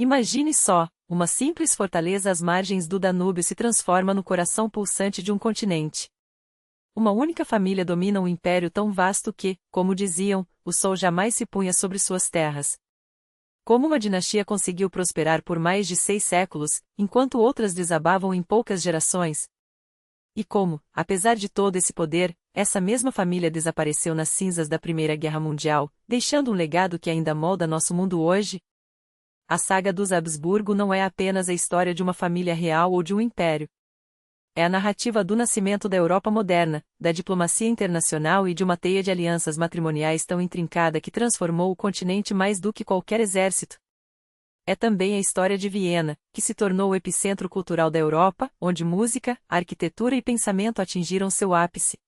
Imagine só, uma simples fortaleza às margens do Danúbio se transforma no coração pulsante de um continente. Uma única família domina um império tão vasto que, como diziam, o sol jamais se punha sobre suas terras. Como uma dinastia conseguiu prosperar por mais de 6 séculos, enquanto outras desabavam em poucas gerações? E como, apesar de todo esse poder, essa mesma família desapareceu nas cinzas da Primeira Guerra Mundial, deixando um legado que ainda molda nosso mundo hoje? A saga dos Habsburgo não é apenas a história de uma família real ou de um império. É a narrativa do nascimento da Europa moderna, da diplomacia internacional e de uma teia de alianças matrimoniais tão intrincada que transformou o continente mais do que qualquer exército. É também a história de Viena, que se tornou o epicentro cultural da Europa, onde música, arquitetura e pensamento atingiram seu ápice.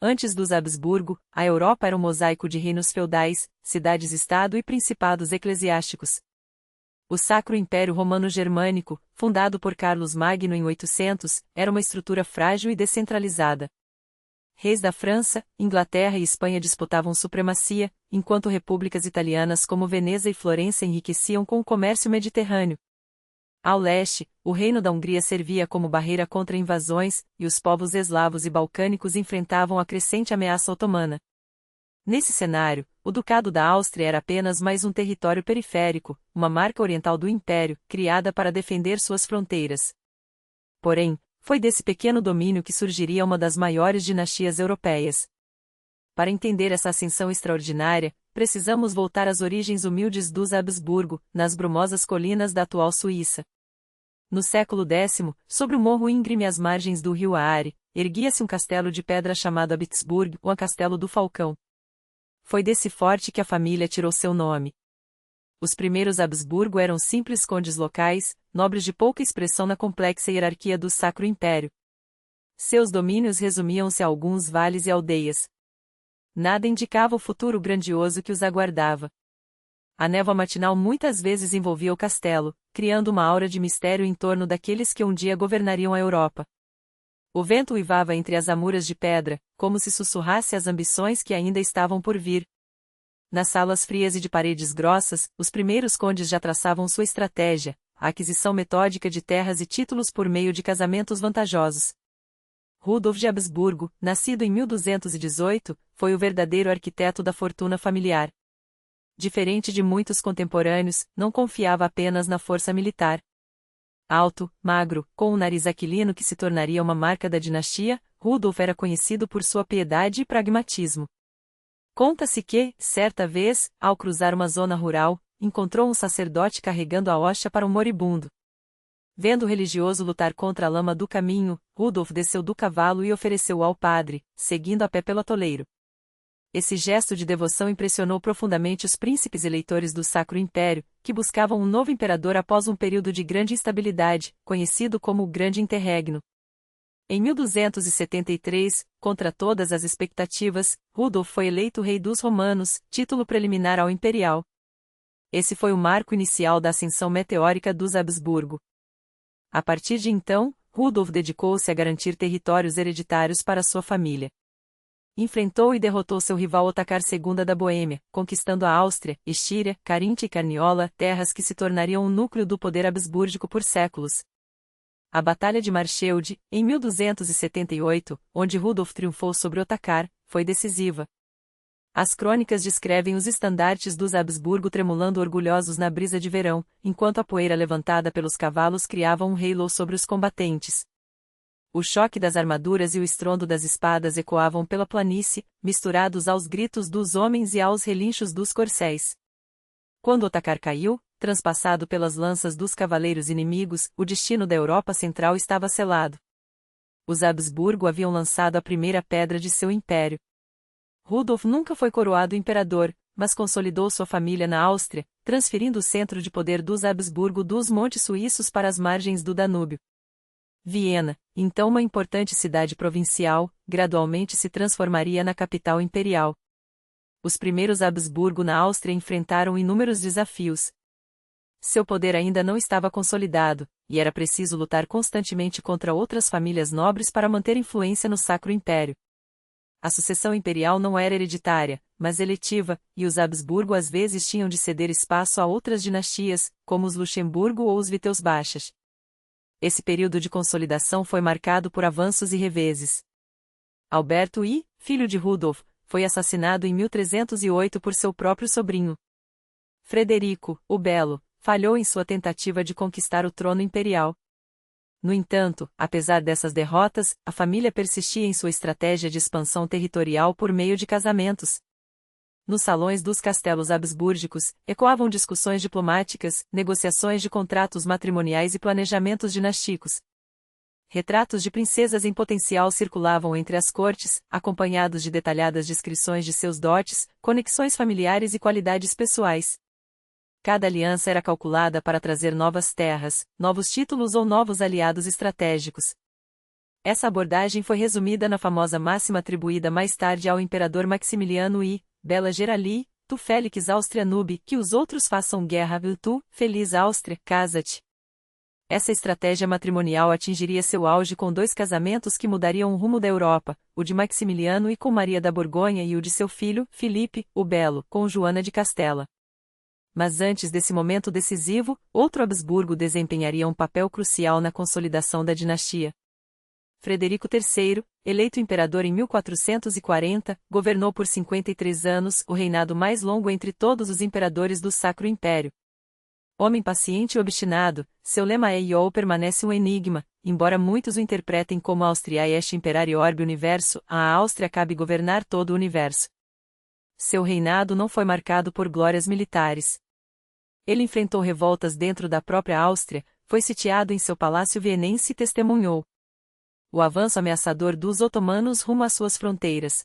Antes dos Habsburgo, a Europa era um mosaico de reinos feudais, cidades-estado e principados eclesiásticos. O Sacro Império Romano-Germânico, fundado por Carlos Magno em 800, era uma estrutura frágil e descentralizada. Reis da França, Inglaterra e Espanha disputavam supremacia, enquanto repúblicas italianas como Veneza e Florença enriqueciam com o comércio mediterrâneo. Ao leste, o Reino da Hungria servia como barreira contra invasões, e os povos eslavos e balcânicos enfrentavam a crescente ameaça otomana. Nesse cenário, o Ducado da Áustria era apenas mais um território periférico, uma marca oriental do Império, criada para defender suas fronteiras. Porém, foi desse pequeno domínio que surgiria uma das maiores dinastias europeias. Para entender essa ascensão extraordinária, precisamos voltar às origens humildes dos Habsburgo, nas brumosas colinas da atual Suíça. No século X, sobre o morro íngreme às margens do rio Aare, erguia-se um castelo de pedra chamado Habsburg, ou Castelo do Falcão. Foi desse forte que a família tirou seu nome. Os primeiros Habsburgo eram simples condes locais, nobres de pouca expressão na complexa hierarquia do Sacro Império. Seus domínios resumiam-se a alguns vales e aldeias. Nada indicava o futuro grandioso que os aguardava. A névoa matinal muitas vezes envolvia o castelo, criando uma aura de mistério em torno daqueles que um dia governariam a Europa. O vento uivava entre as amuras de pedra, como se sussurrasse as ambições que ainda estavam por vir. Nas salas frias e de paredes grossas, os primeiros condes já traçavam sua estratégia, a aquisição metódica de terras e títulos por meio de casamentos vantajosos. Rudolf de Habsburgo, nascido em 1218, foi o verdadeiro arquiteto da fortuna familiar. Diferente de muitos contemporâneos, não confiava apenas na força militar. Alto, magro, com um nariz aquilino que se tornaria uma marca da dinastia, Rudolf era conhecido por sua piedade e pragmatismo. Conta-se que, certa vez, ao cruzar uma zona rural, encontrou um sacerdote carregando a hoxa para um moribundo. Vendo o religioso lutar contra a lama do caminho, Rudolf desceu do cavalo e ofereceu-o ao padre, seguindo a pé pelo atoleiro. Esse gesto de devoção impressionou profundamente os príncipes eleitores do Sacro Império, que buscavam um novo imperador após um período de grande instabilidade, conhecido como o Grande Interregno. Em 1273, contra todas as expectativas, Rudolf foi eleito rei dos romanos, título preliminar ao imperial. Esse foi o marco inicial da ascensão meteórica dos Habsburgo. A partir de então, Rudolf dedicou-se a garantir territórios hereditários para sua família. Enfrentou e derrotou seu rival Otakar II da Boêmia, conquistando a Áustria, Estíria, Caríntia e Carniola, terras que se tornariam um núcleo do poder habsbúrgico por séculos. A Batalha de Marchelde, em 1278, onde Rudolf triunfou sobre Otakar, foi decisiva. As crônicas descrevem os estandartes dos Habsburgo tremulando orgulhosos na brisa de verão, enquanto a poeira levantada pelos cavalos criava um halo sobre os combatentes. O choque das armaduras e o estrondo das espadas ecoavam pela planície, misturados aos gritos dos homens e aos relinchos dos corcéis. Quando Otakar caiu, transpassado pelas lanças dos cavaleiros inimigos, o destino da Europa Central estava selado. Os Habsburgo haviam lançado a primeira pedra de seu império. Rudolf nunca foi coroado imperador, mas consolidou sua família na Áustria, transferindo o centro de poder dos Habsburgo dos montes suíços para as margens do Danúbio. Viena, então uma importante cidade provincial, gradualmente se transformaria na capital imperial. Os primeiros Habsburgo na Áustria enfrentaram inúmeros desafios. Seu poder ainda não estava consolidado, e era preciso lutar constantemente contra outras famílias nobres para manter influência no Sacro Império. A sucessão imperial não era hereditária, mas eletiva, e os Habsburgo às vezes tinham de ceder espaço a outras dinastias, como os Luxemburgo ou os Wittelsbachas. Esse período de consolidação foi marcado por avanços e reveses. Alberto I, filho de Rudolf, foi assassinado em 1308 por seu próprio sobrinho. Frederico, o Belo, falhou em sua tentativa de conquistar o trono imperial. No entanto, apesar dessas derrotas, a família persistia em sua estratégia de expansão territorial por meio de casamentos. Nos salões dos castelos habsbúrgicos, ecoavam discussões diplomáticas, negociações de contratos matrimoniais e planejamentos dinásticos. Retratos de princesas em potencial circulavam entre as cortes, acompanhados de detalhadas descrições de seus dotes, conexões familiares e qualidades pessoais. Cada aliança era calculada para trazer novas terras, novos títulos ou novos aliados estratégicos. Essa abordagem foi resumida na famosa máxima atribuída mais tarde ao imperador Maximiliano I, Bella Gerali, tu Felix Austria nubi, que os outros façam guerra, tu, feliz Áustria, casa-te. Essa estratégia matrimonial atingiria seu auge com dois casamentos que mudariam o rumo da Europa, o de Maximiliano I com Maria da Borgonha e o de seu filho, Filipe, o Belo, com Joana de Castela. Mas antes desse momento decisivo, outro Habsburgo desempenharia um papel crucial na consolidação da dinastia. Frederico III, eleito imperador em 1440, governou por 53 anos, o reinado mais longo entre todos os imperadores do Sacro Império. Homem paciente e obstinado, seu lema é Io permanece um enigma, embora muitos o interpretem como Austriae est imperare orbe universo, a Áustria cabe governar todo o universo. Seu reinado não foi marcado por glórias militares. Ele enfrentou revoltas dentro da própria Áustria, foi sitiado em seu palácio vienense e testemunhou o avanço ameaçador dos otomanos rumo às suas fronteiras.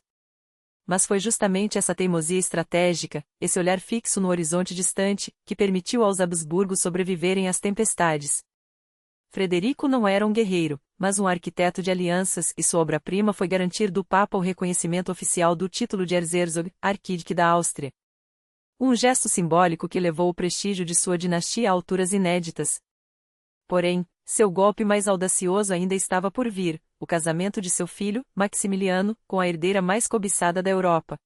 Mas foi justamente essa teimosia estratégica, esse olhar fixo no horizonte distante, que permitiu aos Habsburgos sobreviverem às tempestades. Frederico não era um guerreiro, mas um arquiteto de alianças, e sua obra-prima foi garantir do Papa o reconhecimento oficial do título de Erzherzog, arquiduque da Áustria. Um gesto simbólico que levou o prestígio de sua dinastia a alturas inéditas. Porém, seu golpe mais audacioso ainda estava por vir, o casamento de seu filho, Maximiliano, com a herdeira mais cobiçada da Europa.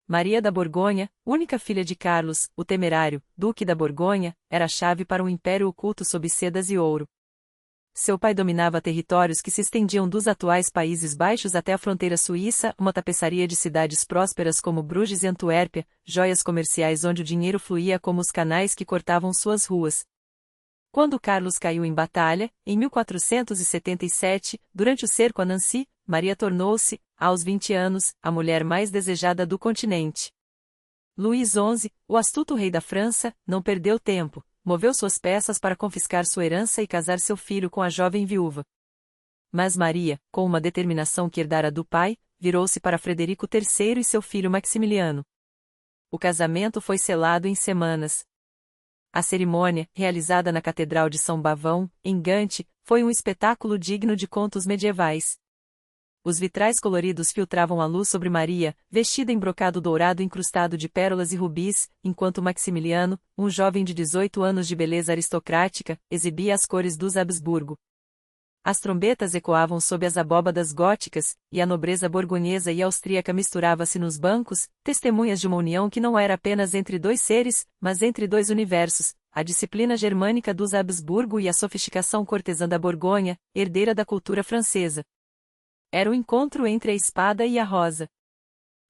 Maria da Borgonha, única filha de Carlos, o Temerário, Duque da Borgonha, era a chave para um império oculto sob sedas e ouro. Seu pai dominava territórios que se estendiam dos atuais Países Baixos até a fronteira suíça, uma tapeçaria de cidades prósperas como Bruges e Antuérpia, joias comerciais onde o dinheiro fluía como os canais que cortavam suas ruas. Quando Carlos caiu em batalha, em 1477, durante o cerco a Nancy, Maria tornou-se, aos 20 anos, a mulher mais desejada do continente. Luís XI, o astuto rei da França, não perdeu tempo. Moveu suas peças para confiscar sua herança e casar seu filho com a jovem viúva. Mas Maria, com uma determinação que herdara do pai, virou-se para Frederico III e seu filho Maximiliano. O casamento foi selado em semanas. A cerimônia, realizada na Catedral de São Bavão, em Gante, foi um espetáculo digno de contos medievais. Os vitrais coloridos filtravam a luz sobre Maria, vestida em brocado dourado incrustado de pérolas e rubis, enquanto Maximiliano, um jovem de 18 anos de beleza aristocrática, exibia as cores dos Habsburgo. As trombetas ecoavam sob as abóbadas góticas, e a nobreza borgonhesa e austríaca misturava-se nos bancos, testemunhas de uma união que não era apenas entre dois seres, mas entre dois universos, a disciplina germânica dos Habsburgo e a sofisticação cortesã da Borgonha, herdeira da cultura francesa. Era o encontro entre a espada e a rosa.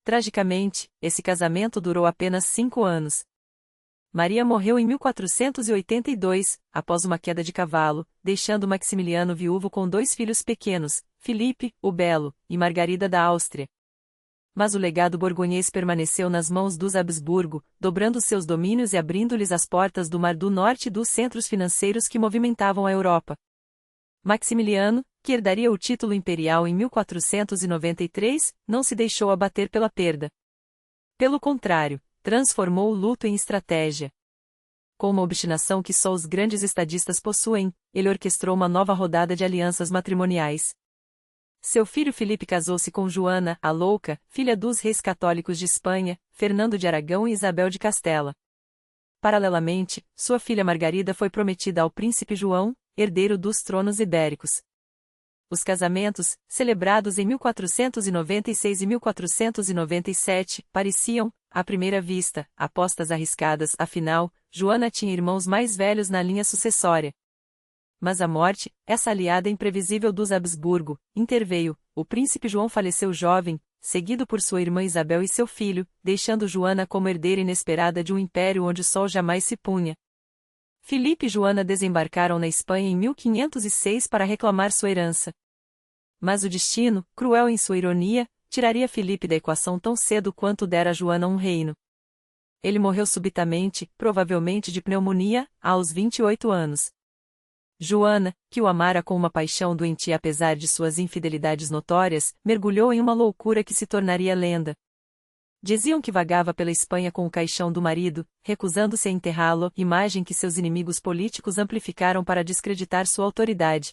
Tragicamente, esse casamento durou apenas 5 anos. Maria morreu em 1482, após uma queda de cavalo, deixando Maximiliano viúvo com 2 filhos pequenos, Filipe, o Belo, e Margarida da Áustria. Mas o legado borgonhês permaneceu nas mãos dos Habsburgo, dobrando seus domínios e abrindo-lhes as portas do Mar do Norte e dos centros financeiros que movimentavam a Europa. Maximiliano, que herdaria o título imperial em 1493, não se deixou abater pela perda. Pelo contrário, transformou o luto em estratégia. Com uma obstinação que só os grandes estadistas possuem, ele orquestrou uma nova rodada de alianças matrimoniais. Seu filho Filipe casou-se com Joana, a Louca, filha dos reis católicos de Espanha, Fernando de Aragão e Isabel de Castela. Paralelamente, sua filha Margarida foi prometida ao príncipe João, herdeiro dos tronos ibéricos. Os casamentos, celebrados em 1496 e 1497, pareciam, à primeira vista, apostas arriscadas, afinal, Joana tinha irmãos mais velhos na linha sucessória. Mas a morte, essa aliada imprevisível dos Habsburgo, interveio. O príncipe João faleceu jovem, seguido por sua irmã Isabel e seu filho, deixando Joana como herdeira inesperada de um império onde o sol jamais se punha. Filipe e Joana desembarcaram na Espanha em 1506 para reclamar sua herança. Mas o destino, cruel em sua ironia, tiraria Filipe da equação tão cedo quanto dera a Joana um reino. Ele morreu subitamente, provavelmente de pneumonia, aos 28 anos. Joana, que o amara com uma paixão doentia apesar de suas infidelidades notórias, mergulhou em uma loucura que se tornaria lenda. Diziam que vagava pela Espanha com o caixão do marido, recusando-se a enterrá-lo, imagem que seus inimigos políticos amplificaram para descreditar sua autoridade.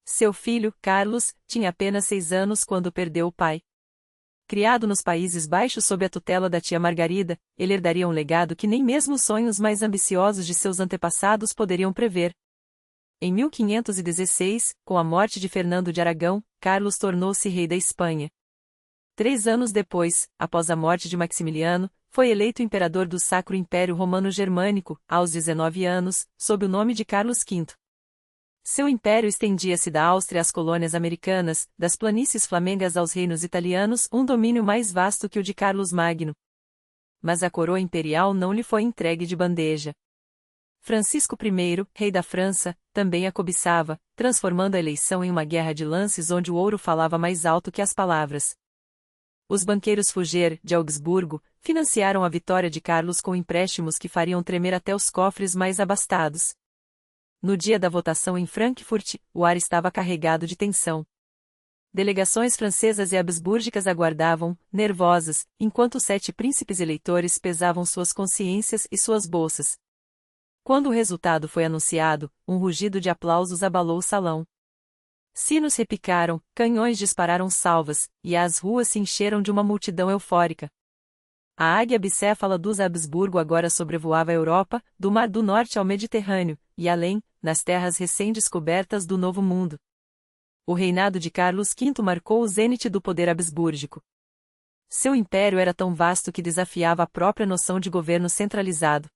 Seu filho, Carlos, tinha apenas 6 anos quando perdeu o pai. Criado nos Países Baixos sob a tutela da tia Margarida, ele herdaria um legado que nem mesmo os sonhos mais ambiciosos de seus antepassados poderiam prever. Em 1516, com a morte de Fernando de Aragão, Carlos tornou-se rei da Espanha. 3 anos depois, após a morte de Maximiliano, foi eleito imperador do Sacro Império Romano Germânico, aos 19 anos, sob o nome de Carlos V. Seu império estendia-se da Áustria às colônias americanas, das planícies flamengas aos reinos italianos, um domínio mais vasto que o de Carlos Magno. Mas a coroa imperial não lhe foi entregue de bandeja. Francisco I, rei da França, também a cobiçava, transformando a eleição em uma guerra de lances onde o ouro falava mais alto que as palavras. Os banqueiros Fugger, de Augsburgo, financiaram a vitória de Carlos com empréstimos que fariam tremer até os cofres mais abastados. No dia da votação em Frankfurt, o ar estava carregado de tensão. Delegações francesas e habsbúrgicas aguardavam, nervosas, enquanto os 7 príncipes eleitores pesavam suas consciências e suas bolsas. Quando o resultado foi anunciado, um rugido de aplausos abalou o salão. Sinos repicaram, canhões dispararam salvas, e as ruas se encheram de uma multidão eufórica. A águia bicéfala dos Habsburgo agora sobrevoava a Europa, do Mar do Norte ao Mediterrâneo, e além, nas terras recém-descobertas do Novo Mundo. O reinado de Carlos V marcou o zênite do poder habsbúrgico. Seu império era tão vasto que desafiava a própria noção de governo centralizado.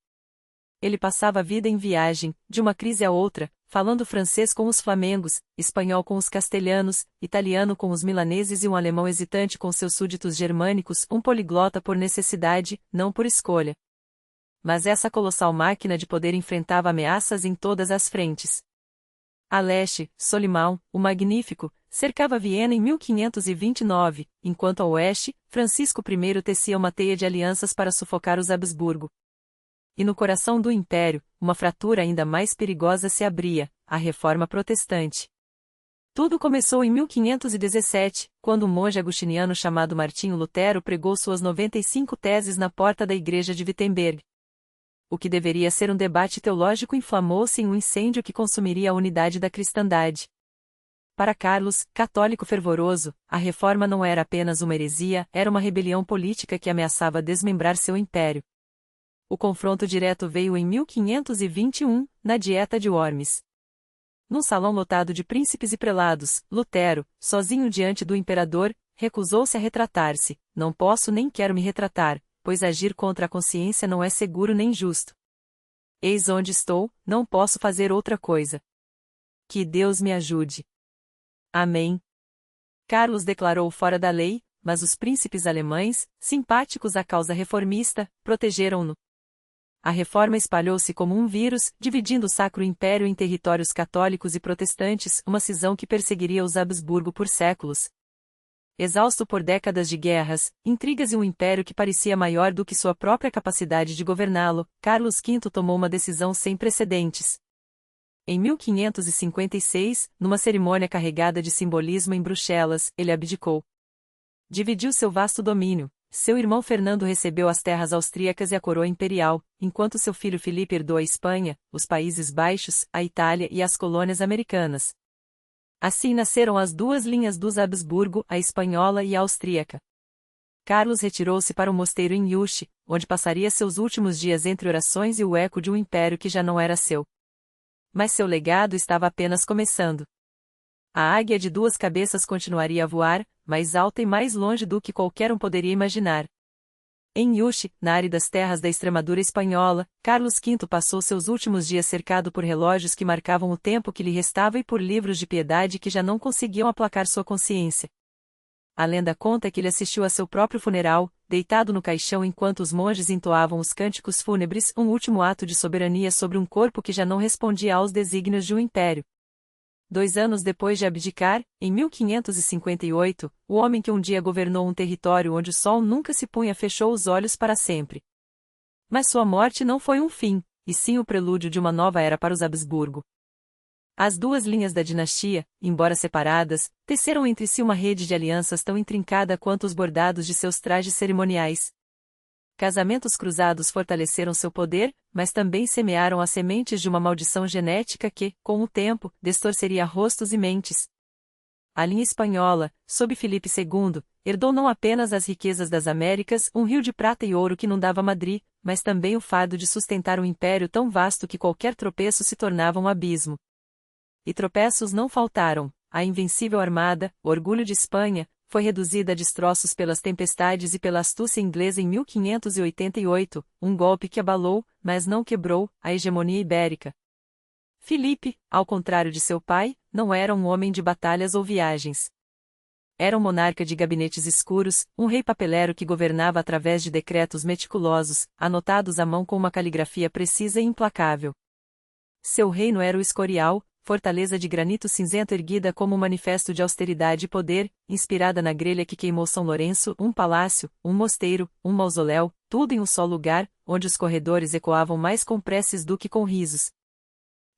Ele passava a vida em viagem, de uma crise a outra, falando francês com os flamengos, espanhol com os castelhanos, italiano com os milaneses e um alemão hesitante com seus súditos germânicos, um poliglota por necessidade, não por escolha. Mas essa colossal máquina de poder enfrentava ameaças em todas as frentes. A leste, Solimão, o Magnífico, cercava Viena em 1529, enquanto a oeste, Francisco I tecia uma teia de alianças para sufocar os Habsburgo. E no coração do império, uma fratura ainda mais perigosa se abria, a Reforma Protestante. Tudo começou em 1517, quando um monge agostiniano chamado Martinho Lutero pregou suas 95 teses na porta da igreja de Wittenberg. O que deveria ser um debate teológico inflamou-se em um incêndio que consumiria a unidade da cristandade. Para Carlos, católico fervoroso, a reforma não era apenas uma heresia, era uma rebelião política que ameaçava desmembrar seu império. O confronto direto veio em 1521, na Dieta de Worms. Num salão lotado de príncipes e prelados, Lutero, sozinho diante do imperador, recusou-se a retratar-se. Não posso nem quero me retratar, pois agir contra a consciência não é seguro nem justo. Eis onde estou, não posso fazer outra coisa. Que Deus me ajude. Amém. Carlos declarou fora da lei, mas os príncipes alemães, simpáticos à causa reformista, protegeram-no. A reforma espalhou-se como um vírus, dividindo o Sacro Império em territórios católicos e protestantes, uma cisão que perseguiria os Habsburgo por séculos. Exausto por décadas de guerras, intrigas e um império que parecia maior do que sua própria capacidade de governá-lo, Carlos V tomou uma decisão sem precedentes. Em 1556, numa cerimônia carregada de simbolismo em Bruxelas, ele abdicou. Dividiu seu vasto domínio. Seu irmão Fernando recebeu as terras austríacas e a coroa imperial, enquanto seu filho Filipe herdou a Espanha, os Países Baixos, a Itália e as colônias americanas. Assim nasceram as 2 linhas dos Habsburgo, a espanhola e a austríaca. Carlos retirou-se para o mosteiro em Yuste, onde passaria seus últimos dias entre orações e o eco de um império que já não era seu. Mas seu legado estava apenas começando. A águia de duas cabeças continuaria a voar, mais alta e mais longe do que qualquer um poderia imaginar. Em Yuxi, na áridas terras da Extremadura espanhola, Carlos V passou seus últimos dias cercado por relógios que marcavam o tempo que lhe restava e por livros de piedade que já não conseguiam aplacar sua consciência. A lenda conta que ele assistiu a seu próprio funeral, deitado no caixão enquanto os monges entoavam os cânticos fúnebres, um último ato de soberania sobre um corpo que já não respondia aos desígnios de um império. 2 anos depois de abdicar, em 1558, o homem que um dia governou um território onde o sol nunca se punha fechou os olhos para sempre. Mas sua morte não foi um fim, e sim o prelúdio de uma nova era para os Habsburgo. As duas linhas da dinastia, embora separadas, teceram entre si uma rede de alianças tão intrincada quanto os bordados de seus trajes cerimoniais. Casamentos cruzados fortaleceram seu poder, mas também semearam as sementes de uma maldição genética que, com o tempo, distorceria rostos e mentes. A linha espanhola, sob Filipe II, herdou não apenas as riquezas das Américas, um rio de prata e ouro que inundava Madrid, mas também o fardo de sustentar um império tão vasto que qualquer tropeço se tornava um abismo. E tropeços não faltaram. A invencível armada, o orgulho de Espanha, foi reduzida a destroços pelas tempestades e pela astúcia inglesa em 1588, um golpe que abalou, mas não quebrou, a hegemonia ibérica. Filipe, ao contrário de seu pai, não era um homem de batalhas ou viagens. Era um monarca de gabinetes escuros, um rei papelero que governava através de decretos meticulosos, anotados à mão com uma caligrafia precisa e implacável. Seu reino era o Escorial, fortaleza de granito cinzento erguida como um manifesto de austeridade e poder, inspirada na grelha que queimou São Lourenço, um palácio, um mosteiro, um mausoléu, tudo em um só lugar, onde os corredores ecoavam mais com preces do que com risos.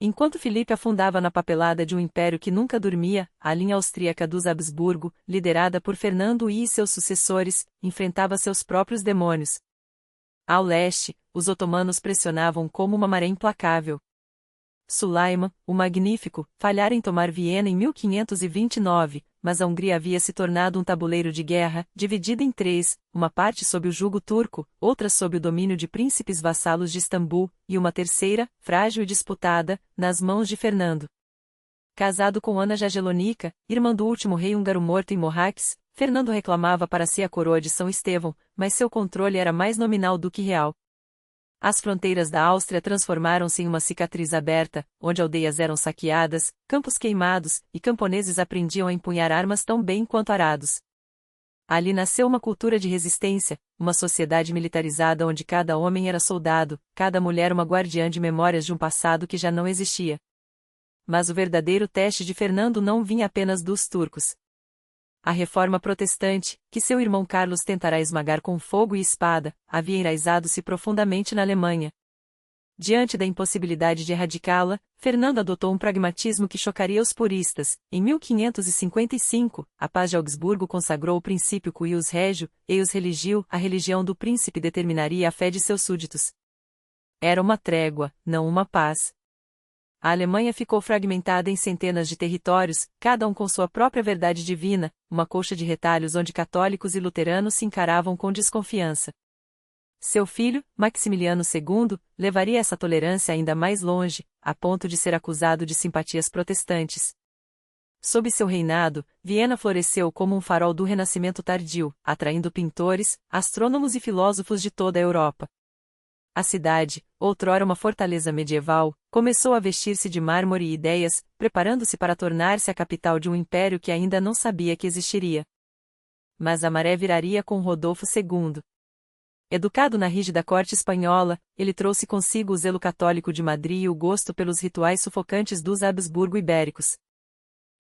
Enquanto Filipe afundava na papelada de um império que nunca dormia, a linha austríaca dos Habsburgo, liderada por Fernando I e seus sucessores, enfrentava seus próprios demônios. Ao leste, os otomanos pressionavam como uma maré implacável. Sulaiman, o Magnífico, falhara em tomar Viena em 1529, mas a Hungria havia se tornado um tabuleiro de guerra, dividida em três, uma parte sob o jugo turco, outra sob o domínio de príncipes vassalos de Istambul, e uma terceira, frágil e disputada, nas mãos de Fernando. Casado com Ana Jagellonica, irmã do último rei húngaro morto em Morrax, Fernando reclamava para si a coroa de São Estevão, mas seu controle era mais nominal do que real. As fronteiras da Áustria transformaram-se em uma cicatriz aberta, onde aldeias eram saqueadas, campos queimados, e camponeses aprendiam a empunhar armas tão bem quanto arados. Ali nasceu uma cultura de resistência, uma sociedade militarizada onde cada homem era soldado, cada mulher uma guardiã de memórias de um passado que já não existia. Mas o verdadeiro teste de Fernando não vinha apenas dos turcos. A reforma protestante, que seu irmão Carlos tentará esmagar com fogo e espada, havia enraizado-se profundamente na Alemanha. Diante da impossibilidade de erradicá-la, Fernando adotou um pragmatismo que chocaria os puristas. Em 1555, a paz de Augsburgo consagrou o princípio cuius regio, eius religio, a religião do príncipe determinaria a fé de seus súditos. Era uma trégua, não uma paz. A Alemanha ficou fragmentada em centenas de territórios, cada um com sua própria verdade divina, uma colcha de retalhos onde católicos e luteranos se encaravam com desconfiança. Seu filho, Maximiliano II, levaria essa tolerância ainda mais longe, a ponto de ser acusado de simpatias protestantes. Sob seu reinado, Viena floresceu como um farol do Renascimento tardio, atraindo pintores, astrônomos e filósofos de toda a Europa. A cidade, outrora uma fortaleza medieval, começou a vestir-se de mármore e ideias, preparando-se para tornar-se a capital de um império que ainda não sabia que existiria. Mas a maré viraria com Rodolfo II. Educado na rígida corte espanhola, ele trouxe consigo o zelo católico de Madrid e o gosto pelos rituais sufocantes dos Habsburgo ibéricos.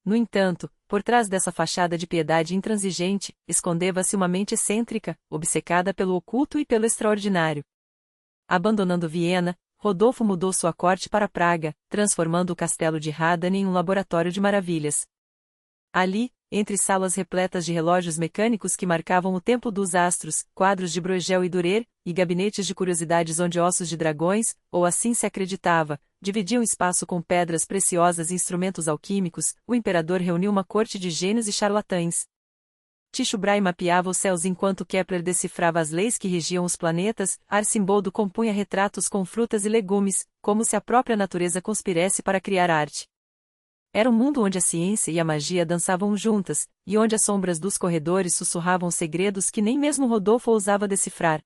No entanto, por trás dessa fachada de piedade intransigente, escondeva-se uma mente excêntrica, obcecada pelo oculto e pelo extraordinário. Abandonando Viena, Rodolfo mudou sua corte para Praga, transformando o castelo de Radan em um laboratório de maravilhas. Ali, entre salas repletas de relógios mecânicos que marcavam o tempo dos astros, quadros de Bruegel e Dürer, e gabinetes de curiosidades onde ossos de dragões, ou assim se acreditava, dividiam espaço com pedras preciosas e instrumentos alquímicos, o imperador reuniu uma corte de gênios e charlatães. Tycho Brahe mapeava os céus enquanto Kepler decifrava as leis que regiam os planetas, Arcimboldo compunha retratos com frutas e legumes, como se a própria natureza conspirasse para criar arte. Era um mundo onde a ciência e a magia dançavam juntas, e onde as sombras dos corredores sussurravam segredos que nem mesmo Rodolfo ousava decifrar.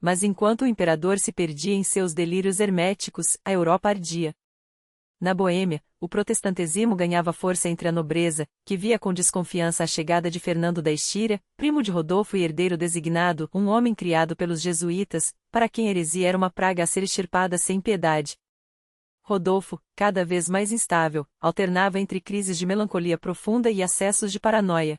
Mas enquanto o imperador se perdia em seus delírios herméticos, a Europa ardia. Na Boêmia, o protestantismo ganhava força entre a nobreza, que via com desconfiança a chegada de Fernando da Estíria, primo de Rodolfo e herdeiro designado, um homem criado pelos jesuítas, para quem a heresia era uma praga a ser extirpada sem piedade. Rodolfo, cada vez mais instável, alternava entre crises de melancolia profunda e acessos de paranoia.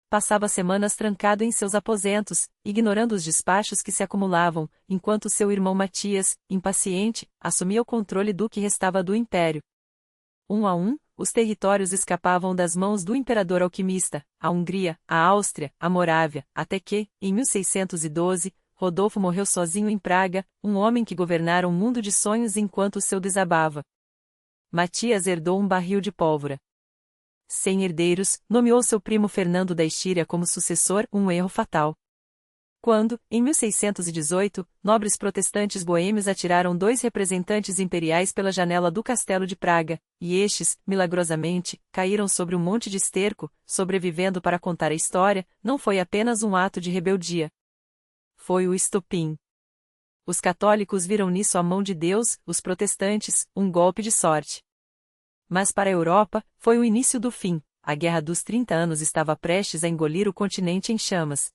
Passava semanas trancado em seus aposentos, ignorando os despachos que se acumulavam, enquanto seu irmão Matias, impaciente, assumia o controle do que restava do império. Um a um, os territórios escapavam das mãos do imperador alquimista, a Hungria, a Áustria, a Morávia, até que, em 1612, Rodolfo morreu sozinho em Praga, um homem que governara um mundo de sonhos enquanto o seu desabava. Matias herdou um barril de pólvora. Sem herdeiros, nomeou seu primo Fernando da Estíria como sucessor, um erro fatal. Quando, em 1618, nobres protestantes boêmios atiraram 2 representantes imperiais pela janela do castelo de Praga, e estes, milagrosamente, caíram sobre um monte de esterco, sobrevivendo para contar a história, não foi apenas um ato de rebeldia. Foi o estopim. Os católicos viram nisso a mão de Deus, os protestantes, um golpe de sorte. Mas para a Europa, foi o início do fim. A Guerra dos 30 Anos estava prestes a engolir o continente em chamas.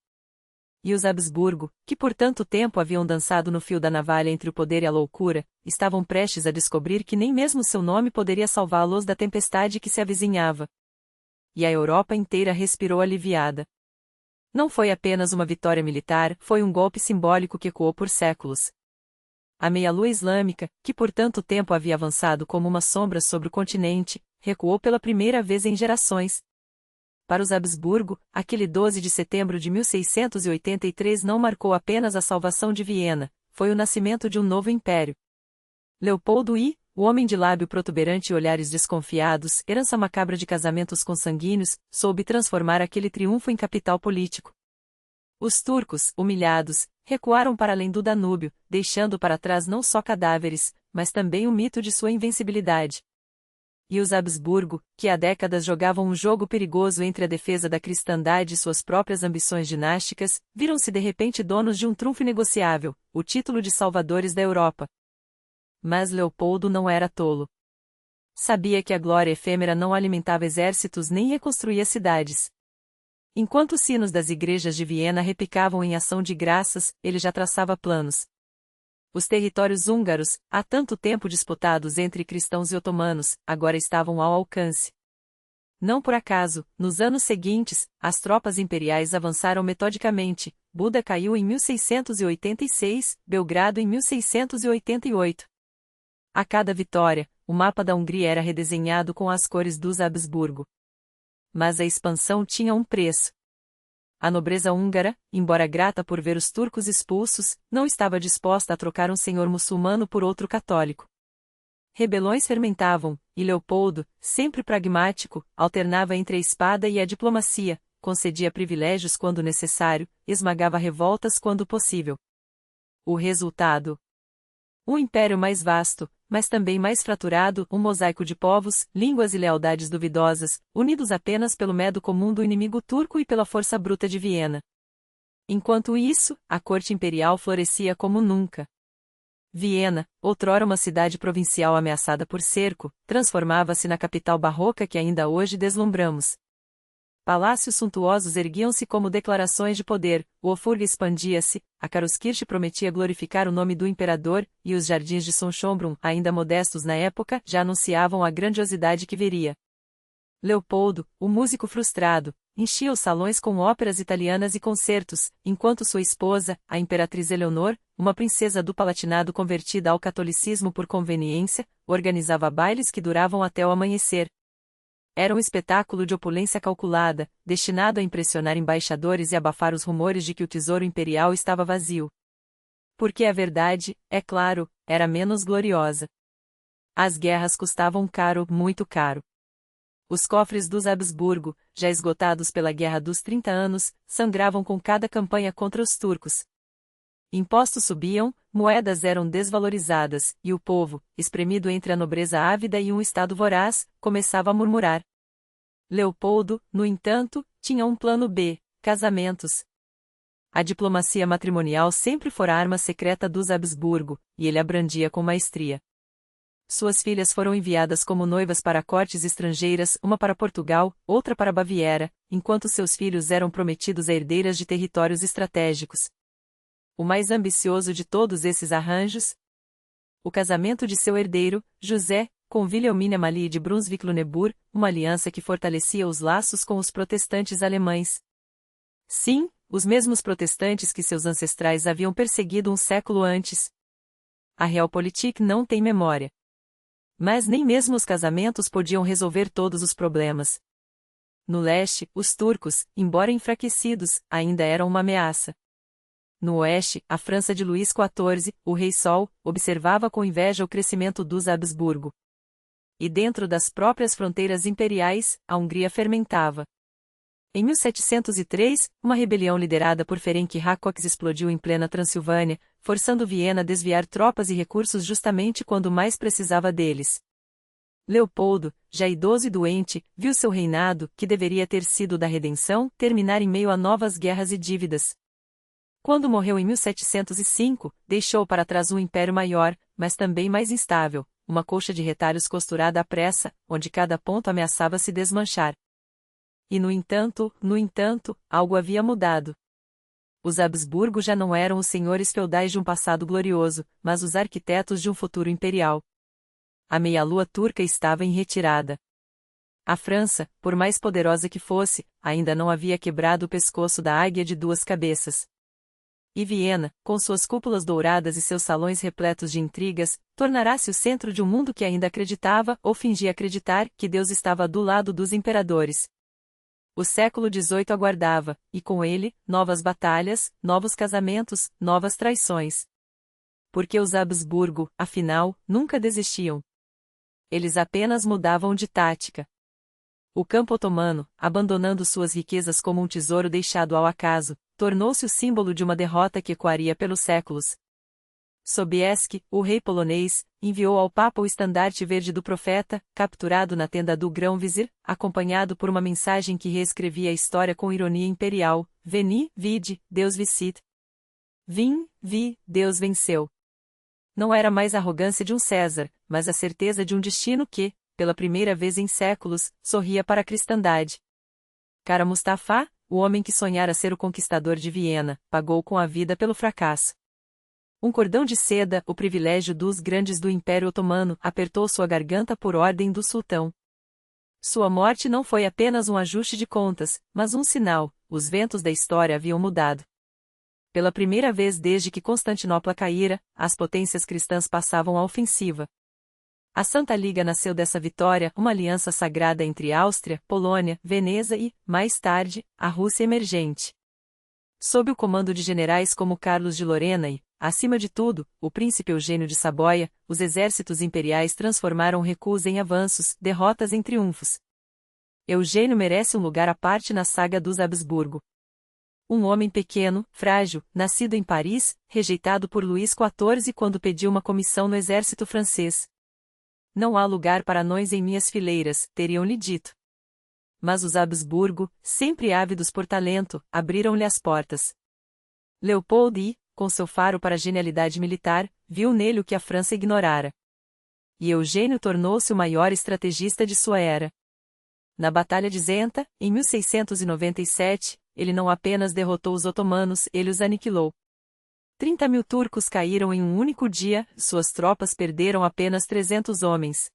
E os Habsburgo, que por tanto tempo haviam dançado no fio da navalha entre o poder e a loucura, estavam prestes a descobrir que nem mesmo seu nome poderia salvá-los da tempestade que se avizinhava. E a Europa inteira respirou aliviada. Não foi apenas uma vitória militar, foi um golpe simbólico que ecoou por séculos. A meia-lua islâmica, que por tanto tempo havia avançado como uma sombra sobre o continente, recuou pela primeira vez em gerações. Para os Habsburgo, aquele 12 de setembro de 1683 não marcou apenas a salvação de Viena, foi o nascimento de um novo império. Leopoldo I, o homem de lábio protuberante e olhares desconfiados, herança macabra de casamentos consanguíneos, soube transformar aquele triunfo em capital político. Os turcos, humilhados, recuaram para além do Danúbio, deixando para trás não só cadáveres, mas também o mito de sua invencibilidade. E os Habsburgo, que há décadas jogavam um jogo perigoso entre a defesa da cristandade e suas próprias ambições dinásticas, viram-se de repente donos de um trunfo inegociável, o título de salvadores da Europa. Mas Leopoldo não era tolo. Sabia que a glória efêmera não alimentava exércitos nem reconstruía cidades. Enquanto os sinos das igrejas de Viena repicavam em ação de graças, ele já traçava planos. Os territórios húngaros, há tanto tempo disputados entre cristãos e otomanos, agora estavam ao alcance. Não por acaso, nos anos seguintes, as tropas imperiais avançaram metodicamente. Buda caiu em 1686, Belgrado em 1688. A cada vitória, o mapa da Hungria era redesenhado com as cores dos Habsburgo. Mas a expansão tinha um preço. A nobreza húngara, embora grata por ver os turcos expulsos, não estava disposta a trocar um senhor muçulmano por outro católico. Rebeliões fermentavam, e Leopoldo, sempre pragmático, alternava entre a espada e a diplomacia, concedia privilégios quando necessário, esmagava revoltas quando possível. O resultado? Um império mais vasto, mas também mais fraturado, um mosaico de povos, línguas e lealdades duvidosas, unidos apenas pelo medo comum do inimigo turco e pela força bruta de Viena. Enquanto isso, a corte imperial florescia como nunca. Viena, outrora uma cidade provincial ameaçada por cerco, transformava-se na capital barroca que ainda hoje deslumbramos. Palácios suntuosos erguiam-se como declarações de poder, o Hofburg expandia-se, a Karlskirche prometia glorificar o nome do imperador, e os jardins de Schönbrunn, ainda modestos na época, já anunciavam a grandiosidade que viria. Leopoldo, o músico frustrado, enchia os salões com óperas italianas e concertos, enquanto sua esposa, a imperatriz Eleonor, uma princesa do Palatinado convertida ao catolicismo por conveniência, organizava bailes que duravam até o amanhecer. Era um espetáculo de opulência calculada, destinado a impressionar embaixadores e abafar os rumores de que o tesouro imperial estava vazio. Porque a verdade, é claro, era menos gloriosa. As guerras custavam caro, muito caro. Os cofres dos Habsburgo, já esgotados pela Guerra dos 30 Anos, sangravam com cada campanha contra os turcos. Impostos subiam, moedas eram desvalorizadas, e o povo, espremido entre a nobreza ávida e um Estado voraz, começava a murmurar. Leopoldo, no entanto, tinha um plano B: casamentos. A diplomacia matrimonial sempre fora arma secreta dos Habsburgo, e ele a brandia com maestria. Suas filhas foram enviadas como noivas para cortes estrangeiras, uma para Portugal, outra para Baviera, enquanto seus filhos eram prometidos a herdeiras de territórios estratégicos. O mais ambicioso de todos esses arranjos? O casamento de seu herdeiro, José, com Wilhelmina Amalie de Brunswick-Lüneburg, uma aliança que fortalecia os laços com os protestantes alemães. Sim, os mesmos protestantes que seus ancestrais haviam perseguido um século antes. A Realpolitik não tem memória. Mas nem mesmo os casamentos podiam resolver todos os problemas. No leste, os turcos, embora enfraquecidos, ainda eram uma ameaça. No oeste, a França de Luís XIV, o Rei Sol, observava com inveja o crescimento dos Habsburgo. E dentro das próprias fronteiras imperiais, a Hungria fermentava. Em 1703, uma rebelião liderada por Ferenc Rakocs explodiu em plena Transilvânia, forçando Viena a desviar tropas e recursos justamente quando mais precisava deles. Leopoldo, já idoso e doente, viu seu reinado, que deveria ter sido da redenção, terminar em meio a novas guerras e dívidas. Quando morreu em 1705, deixou para trás um império maior, mas também mais instável, uma colcha de retalhos costurada à pressa, onde cada ponto ameaçava se desmanchar. E no entanto, algo havia mudado. Os Habsburgo já não eram os senhores feudais de um passado glorioso, mas os arquitetos de um futuro imperial. A meia-lua turca estava em retirada. A França, por mais poderosa que fosse, ainda não havia quebrado o pescoço da águia de duas cabeças. E Viena, com suas cúpulas douradas e seus salões repletos de intrigas, tornará-se o centro de um mundo que ainda acreditava, ou fingia acreditar, que Deus estava do lado dos imperadores. O século XVIII aguardava, e com ele, novas batalhas, novos casamentos, novas traições. Porque os Habsburgo, afinal, nunca desistiam. Eles apenas mudavam de tática. O campo otomano, abandonando suas riquezas como um tesouro deixado ao acaso, tornou-se o símbolo de uma derrota que ecoaria pelos séculos. Sobieski, o rei polonês, enviou ao Papa o estandarte verde do profeta, capturado na tenda do Grão-Vizir, acompanhado por uma mensagem que reescrevia a história com ironia imperial: Veni, vidi, Deus vicit. Vim, vi, Deus venceu. Não era mais a arrogância de um César, mas a certeza de um destino que, pela primeira vez em séculos, sorria para a cristandade. Cara Mustafa, o homem que sonhara ser o conquistador de Viena, pagou com a vida pelo fracasso. Um cordão de seda, o privilégio dos grandes do Império Otomano, apertou sua garganta por ordem do sultão. Sua morte não foi apenas um ajuste de contas, mas um sinal: os ventos da história haviam mudado. Pela primeira vez desde que Constantinopla caíra, as potências cristãs passavam à ofensiva. A Santa Liga nasceu dessa vitória, uma aliança sagrada entre Áustria, Polônia, Veneza e, mais tarde, a Rússia emergente. Sob o comando de generais como Carlos de Lorena e, acima de tudo, o príncipe Eugênio de Saboia, os exércitos imperiais transformaram recuos em avanços, derrotas em triunfos. Eugênio merece um lugar à parte na saga dos Habsburgo. Um homem pequeno, frágil, nascido em Paris, rejeitado por Luís XIV quando pediu uma comissão no exército francês. Não há lugar para anões em minhas fileiras, teriam-lhe dito. Mas os Habsburgo, sempre ávidos por talento, abriram-lhe as portas. Leopoldo I, com seu faro para a genialidade militar, viu nele o que a França ignorara. E Eugênio tornou-se o maior estrategista de sua era. Na Batalha de Zenta, em 1697, ele não apenas derrotou os otomanos, ele os aniquilou. 30.000 turcos caíram em um único dia, suas tropas perderam apenas 300 homens.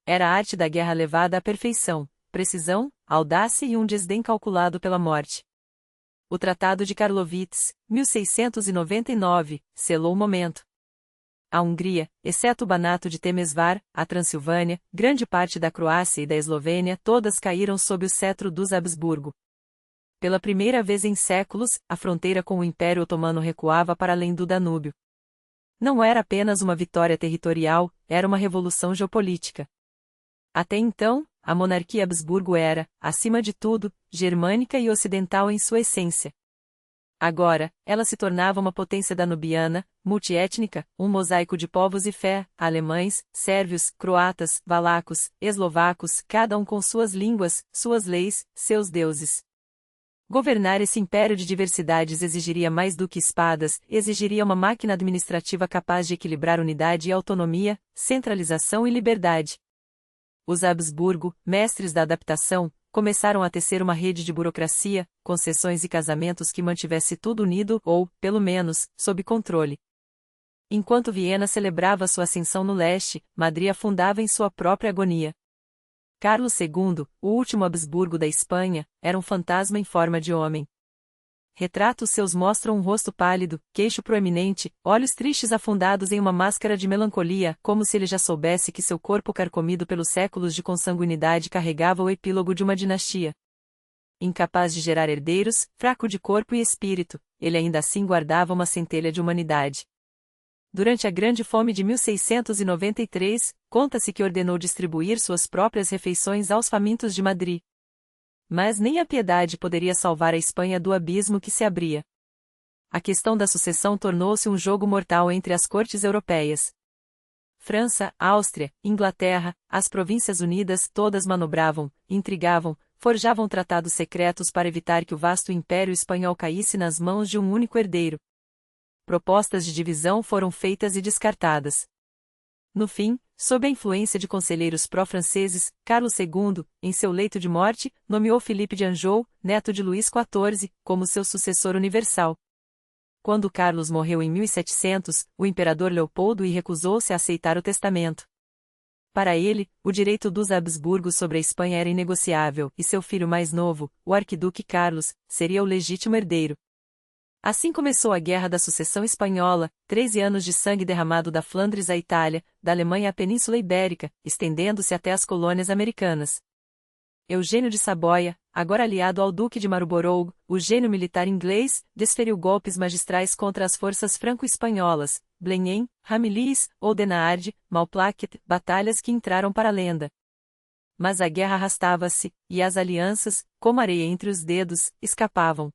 Era a arte da guerra levada à perfeição, precisão, audácia e um desdém calculado pela morte. O Tratado de Karlowitz, 1699, selou o momento. A Hungria, exceto o Banato de Temesvar, a Transilvânia, grande parte da Croácia e da Eslovênia, todas caíram sob o cetro dos Habsburgo. Pela primeira vez em séculos, a fronteira com o Império Otomano recuava para além do Danúbio. Não era apenas uma vitória territorial, era uma revolução geopolítica. Até então, a monarquia Habsburgo era, acima de tudo, germânica e ocidental em sua essência. Agora, ela se tornava uma potência danubiana, multiétnica, um mosaico de povos e fé, alemães, sérvios, croatas, valacos, eslovacos, cada um com suas línguas, suas leis, seus deuses. Governar esse império de diversidades exigiria mais do que espadas, exigiria uma máquina administrativa capaz de equilibrar unidade e autonomia, centralização e liberdade. Os Habsburgo, mestres da adaptação, começaram a tecer uma rede de burocracia, concessões e casamentos que mantivesse tudo unido ou, pelo menos, sob controle. Enquanto Viena celebrava sua ascensão no leste, Madrid afundava em sua própria agonia. Carlos II, o último Habsburgo da Espanha, era um fantasma em forma de homem. Retratos seus mostram um rosto pálido, queixo proeminente, olhos tristes afundados em uma máscara de melancolia, como se ele já soubesse que seu corpo carcomido pelos séculos de consanguinidade carregava o epílogo de uma dinastia. Incapaz de gerar herdeiros, fraco de corpo e espírito, ele ainda assim guardava uma centelha de humanidade. Durante a Grande Fome de 1693, conta-se que ordenou distribuir suas próprias refeições aos famintos de Madrid. Mas nem a piedade poderia salvar a Espanha do abismo que se abria. A questão da sucessão tornou-se um jogo mortal entre as cortes europeias. França, Áustria, Inglaterra, as Províncias Unidas todas manobravam, intrigavam, forjavam tratados secretos para evitar que o vasto Império Espanhol caísse nas mãos de um único herdeiro. Propostas de divisão foram feitas e descartadas. No fim, sob a influência de conselheiros pró-franceses, Carlos II, em seu leito de morte, nomeou Filipe de Anjou, neto de Luís XIV, como seu sucessor universal. Quando Carlos morreu em 1700, o imperador Leopoldo I recusou-se a aceitar o testamento. Para ele, o direito dos Habsburgos sobre a Espanha era inegociável, e seu filho mais novo, o arquiduque Carlos, seria o legítimo herdeiro. Assim começou a Guerra da Sucessão Espanhola, 13 anos de sangue derramado da Flandres à Itália, da Alemanha à Península Ibérica, estendendo-se até as colônias americanas. Eugênio de Saboia, agora aliado ao Duque de Marlborough, o gênio militar inglês, desferiu golpes magistrais contra as forças franco-espanholas, Blenheim, Ramillies, Oudenarde, Malplaquet, batalhas que entraram para a lenda. Mas a guerra arrastava-se, e as alianças, como areia entre os dedos, escapavam.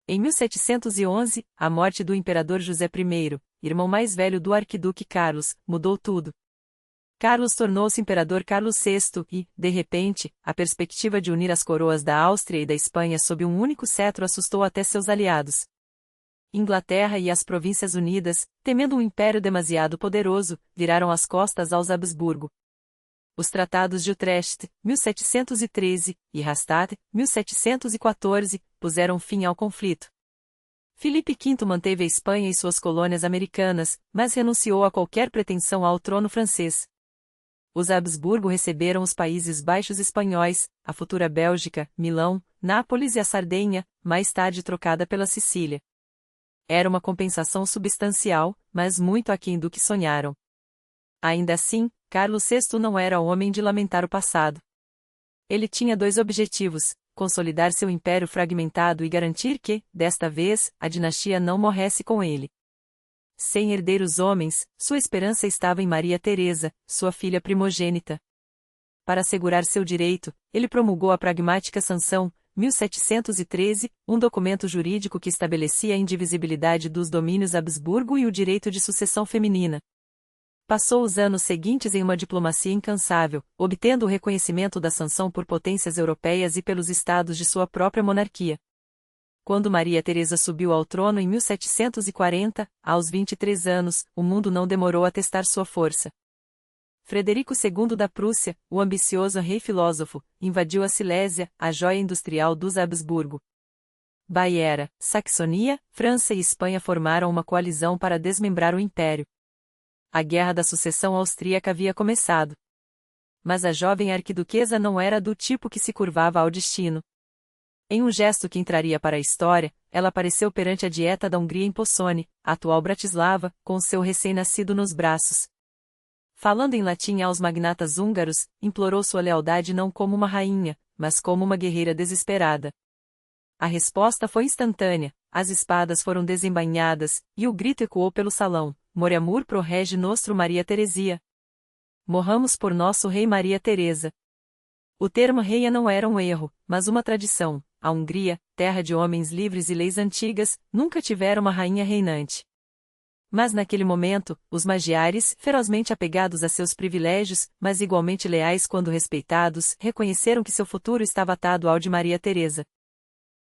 Em 1711, a morte do imperador José I, irmão mais velho do arquiduque Carlos, mudou tudo. Carlos tornou-se imperador Carlos VI e, de repente, a perspectiva de unir as coroas da Áustria e da Espanha sob um único cetro assustou até seus aliados. Inglaterra e as Províncias Unidas, temendo um império demasiado poderoso, viraram as costas aos Habsburgo. Os Tratados de Utrecht, 1713, e Rastatt, 1714, puseram fim ao conflito. Filipe V manteve a Espanha e suas colônias americanas, mas renunciou a qualquer pretensão ao trono francês. Os Habsburgo receberam os Países Baixos espanhóis, a futura Bélgica, Milão, Nápoles e a Sardenha, mais tarde trocada pela Sicília. Era uma compensação substancial, mas muito aquém do que sonharam. Ainda assim, Carlos VI não era homem de lamentar o passado. Ele tinha dois objetivos: consolidar seu império fragmentado e garantir que, desta vez, a dinastia não morresse com ele. Sem herdeiros homens, sua esperança estava em Maria Teresa, sua filha primogênita. Para assegurar seu direito, ele promulgou a Pragmática Sanção, 1713, um documento jurídico que estabelecia a indivisibilidade dos domínios Habsburgo e o direito de sucessão feminina. Passou os anos seguintes em uma diplomacia incansável, obtendo o reconhecimento da sanção por potências europeias e pelos estados de sua própria monarquia. Quando Maria Teresa subiu ao trono em 1740, aos 23 anos, o mundo não demorou a testar sua força. Frederico II da Prússia, o ambicioso rei filósofo, invadiu a Silésia, a joia industrial dos Habsburgo. Baviera, Saxonia, França e Espanha formaram uma coalizão para desmembrar o império. A Guerra da Sucessão Austríaca havia começado. Mas a jovem arquiduquesa não era do tipo que se curvava ao destino. Em um gesto que entraria para a história, ela apareceu perante a Dieta da Hungria em Possone, atual Bratislava, com seu recém-nascido nos braços. Falando em latim aos magnatas húngaros, implorou sua lealdade não como uma rainha, mas como uma guerreira desesperada. A resposta foi instantânea, as espadas foram desembainhadas, e o grito ecoou pelo salão: Moriamur pro rege nostro Maria Teresia. Morramos por nosso rei Maria Teresa. O termo reia não era um erro, mas uma tradição. a Hungria, terra de homens livres e leis antigas, nunca tivera uma rainha reinante. Mas naquele momento, os magiares, ferozmente apegados a seus privilégios, mas igualmente leais quando respeitados, reconheceram que seu futuro estava atado ao de Maria Teresa.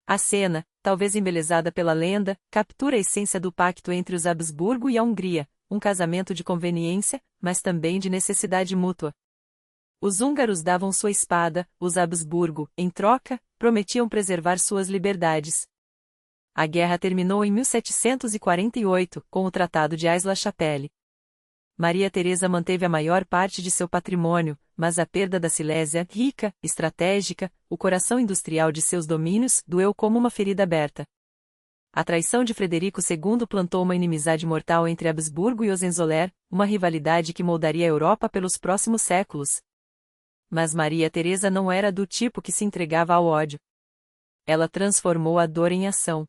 A cena, talvez embelezada pela lenda, captura a essência do pacto entre os Habsburgo e a Hungria, um casamento de conveniência, mas também de necessidade mútua. Os húngaros davam sua espada, os Habsburgo, em troca, prometiam preservar suas liberdades. A guerra terminou em 1748, com o Tratado de Aix-la-Chapelle. Maria Teresa manteve a maior parte de seu patrimônio, mas a perda da Silésia, rica, estratégica, o coração industrial de seus domínios, doeu como uma ferida aberta. A traição de Frederico II plantou uma inimizade mortal entre Habsburgo e Hohenzollern, uma rivalidade que moldaria a Europa pelos próximos séculos. Mas Maria Teresa não era do tipo que se entregava ao ódio. Ela transformou a dor em ação.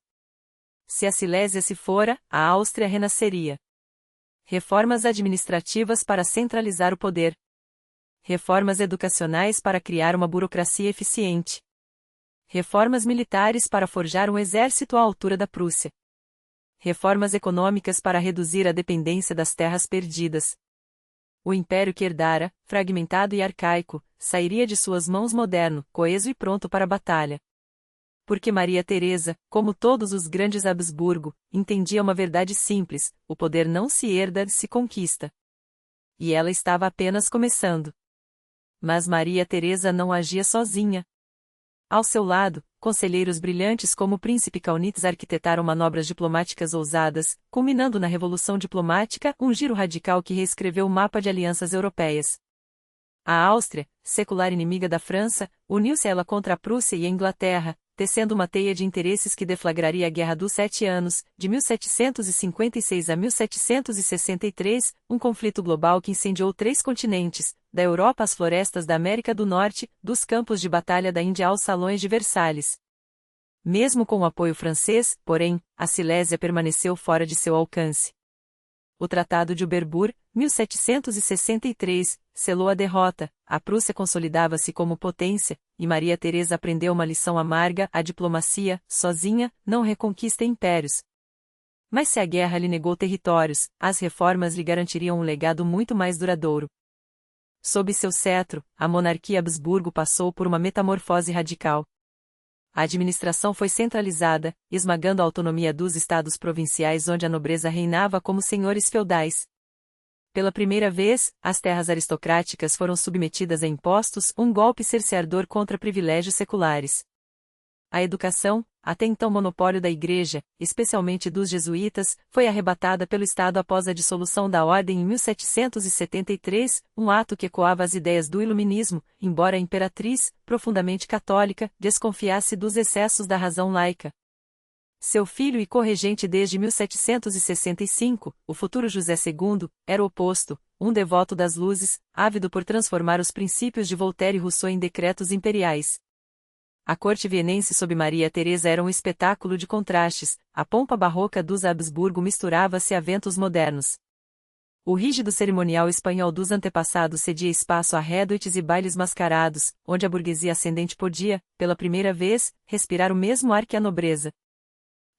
Se a Silésia se fora, a Áustria renasceria. Reformas administrativas para centralizar o poder. Reformas educacionais para criar uma burocracia eficiente. Reformas militares para forjar um exército à altura da Prússia. Reformas econômicas para reduzir a dependência das terras perdidas. O império que herdara, fragmentado e arcaico, sairia de suas mãos moderno, coeso e pronto para a batalha. Porque Maria Teresa, como todos os grandes Habsburgo, entendia uma verdade simples: o poder não se herda, se conquista. E ela estava apenas começando. Mas Maria Teresa não agia sozinha. Ao seu lado, conselheiros brilhantes como o príncipe Kaunitz arquitetaram manobras diplomáticas ousadas, culminando na Revolução Diplomática, um giro radical que reescreveu o mapa de alianças europeias. A Áustria, secular inimiga da França, uniu-se a ela contra a Prússia e a Inglaterra, tecendo uma teia de interesses que deflagraria a Guerra dos 7 Anos, de 1756 a 1763, um conflito global que incendiou 3 continentes, da Europa às florestas da América do Norte, dos campos de batalha da Índia aos salões de Versalhes. Mesmo com o apoio francês, porém, a Silésia permaneceu fora de seu alcance. O Tratado de Überburg, 1763, selou a derrota, a Prússia consolidava-se como potência, e Maria Teresa aprendeu uma lição amarga: a diplomacia, sozinha, não reconquista impérios. Mas se a guerra lhe negou territórios, as reformas lhe garantiriam um legado muito mais duradouro. Sob seu cetro, a monarquia Habsburgo passou por uma metamorfose radical. A administração foi centralizada, esmagando a autonomia dos estados provinciais onde a nobreza reinava como senhores feudais. Pela primeira vez, as terras aristocráticas foram submetidas a impostos, um golpe cerceador contra privilégios seculares. A educação, até então monopólio da Igreja, especialmente dos jesuítas, foi arrebatada pelo Estado após a dissolução da Ordem em 1773, um ato que ecoava as ideias do Iluminismo, embora a imperatriz, profundamente católica, desconfiasse dos excessos da razão laica. Seu filho e corregente desde 1765, o futuro José II, era o oposto, um devoto das luzes, ávido por transformar os princípios de Voltaire e Rousseau em decretos imperiais. A corte vienense sob Maria Teresa era um espetáculo de contrastes, a pompa barroca dos Habsburgo misturava-se a ventos modernos. O rígido cerimonial espanhol dos antepassados cedia espaço a redoites e bailes mascarados, onde a burguesia ascendente podia, pela primeira vez, respirar o mesmo ar que a nobreza.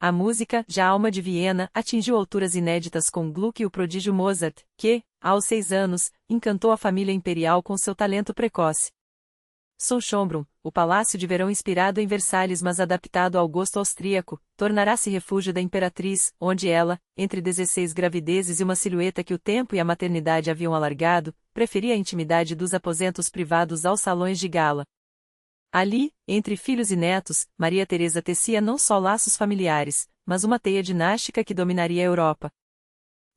A música, já alma de Viena, atingiu alturas inéditas com Gluck e o prodígio Mozart, que, aos 6 anos, encantou a família imperial com seu talento precoce. Solschonbrunn, o palácio de verão inspirado em Versalhes mas adaptado ao gosto austríaco, tornará-se refúgio da imperatriz, onde ela, entre 16 gravidezes e uma silhueta que o tempo e a maternidade haviam alargado, preferia a intimidade dos aposentos privados aos salões de gala. Ali, entre filhos e netos, Maria Teresa tecia não só laços familiares, mas uma teia dinástica que dominaria a Europa.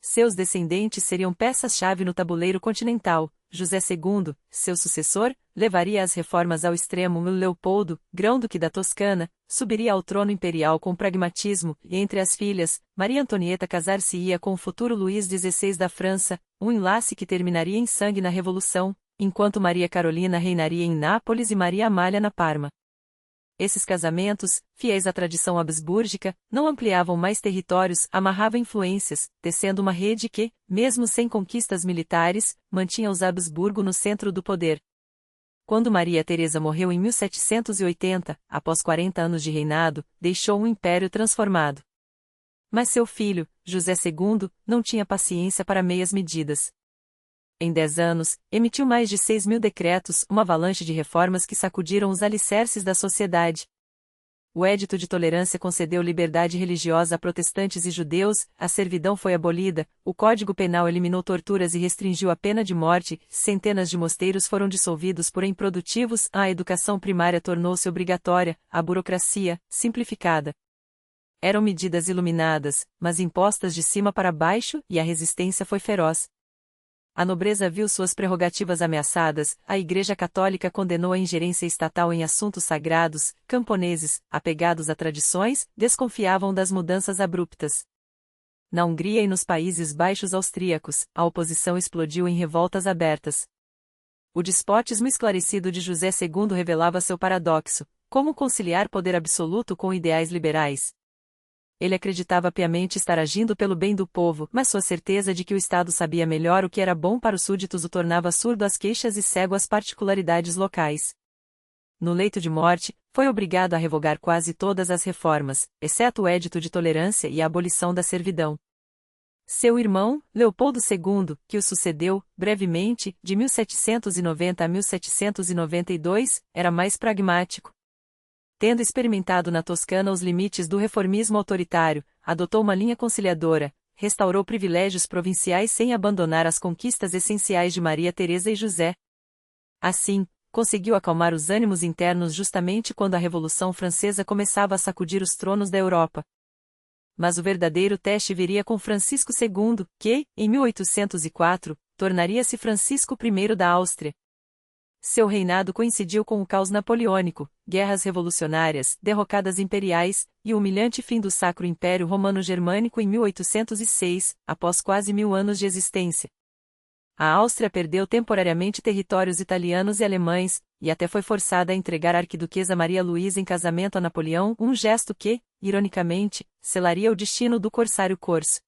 Seus descendentes seriam peças-chave no tabuleiro continental. José II, seu sucessor, levaria as reformas ao extremo. Leopoldo, grão-duque da Toscana, subiria ao trono imperial com pragmatismo, e entre as filhas, Maria Antonieta casar-se-ia com o futuro Luís XVI da França, um enlace que terminaria em sangue na Revolução, enquanto Maria Carolina reinaria em Nápoles e Maria Amália na Parma. Esses casamentos, fiéis à tradição habsbúrgica, não ampliavam mais territórios, amarravam influências, tecendo uma rede que, mesmo sem conquistas militares, mantinha os Habsburgo no centro do poder. Quando Maria Teresa morreu em 1780, após 40 anos de reinado, deixou um império transformado. Mas seu filho, José II, não tinha paciência para meias medidas. Em 10 anos, emitiu mais de 6.000 decretos, uma avalanche de reformas que sacudiram os alicerces da sociedade. O Edito de Tolerância concedeu liberdade religiosa a protestantes e judeus, a servidão foi abolida, o Código Penal eliminou torturas e restringiu a pena de morte, centenas de mosteiros foram dissolvidos por improdutivos, a educação primária tornou-se obrigatória, a burocracia, simplificada. Eram medidas iluminadas, mas impostas de cima para baixo, e a resistência foi feroz. A nobreza viu suas prerrogativas ameaçadas, a Igreja Católica condenou a ingerência estatal em assuntos sagrados, camponeses, apegados a tradições, desconfiavam das mudanças abruptas. Na Hungria e nos Países Baixos austríacos, a oposição explodiu em revoltas abertas. O despotismo esclarecido de José II revelava seu paradoxo: como conciliar poder absoluto com ideais liberais? Ele acreditava piamente estar agindo pelo bem do povo, mas sua certeza de que o Estado sabia melhor o que era bom para os súditos o tornava surdo às queixas e cego às particularidades locais. No leito de morte, foi obrigado a revogar quase todas as reformas, exceto o Edito de Tolerância e a abolição da servidão. Seu irmão, Leopoldo II, que o sucedeu, brevemente, de 1790 a 1792, era mais pragmático. Tendo experimentado na Toscana os limites do reformismo autoritário, adotou uma linha conciliadora, restaurou privilégios provinciais sem abandonar as conquistas essenciais de Maria Teresa e José. Assim, conseguiu acalmar os ânimos internos justamente quando a Revolução Francesa começava a sacudir os tronos da Europa. Mas o verdadeiro teste viria com Francisco II, que, em 1804, tornaria-se Francisco I da Áustria. Seu reinado coincidiu com o caos napoleônico, guerras revolucionárias, derrocadas imperiais, e o humilhante fim do Sacro Império Romano-Germânico em 1806, após quase 1000 anos de existência. A Áustria perdeu temporariamente territórios italianos e alemães, e até foi forçada a entregar a arquiduquesa Maria Luísa em casamento a Napoleão, um gesto que, ironicamente, selaria o destino do corsário corso.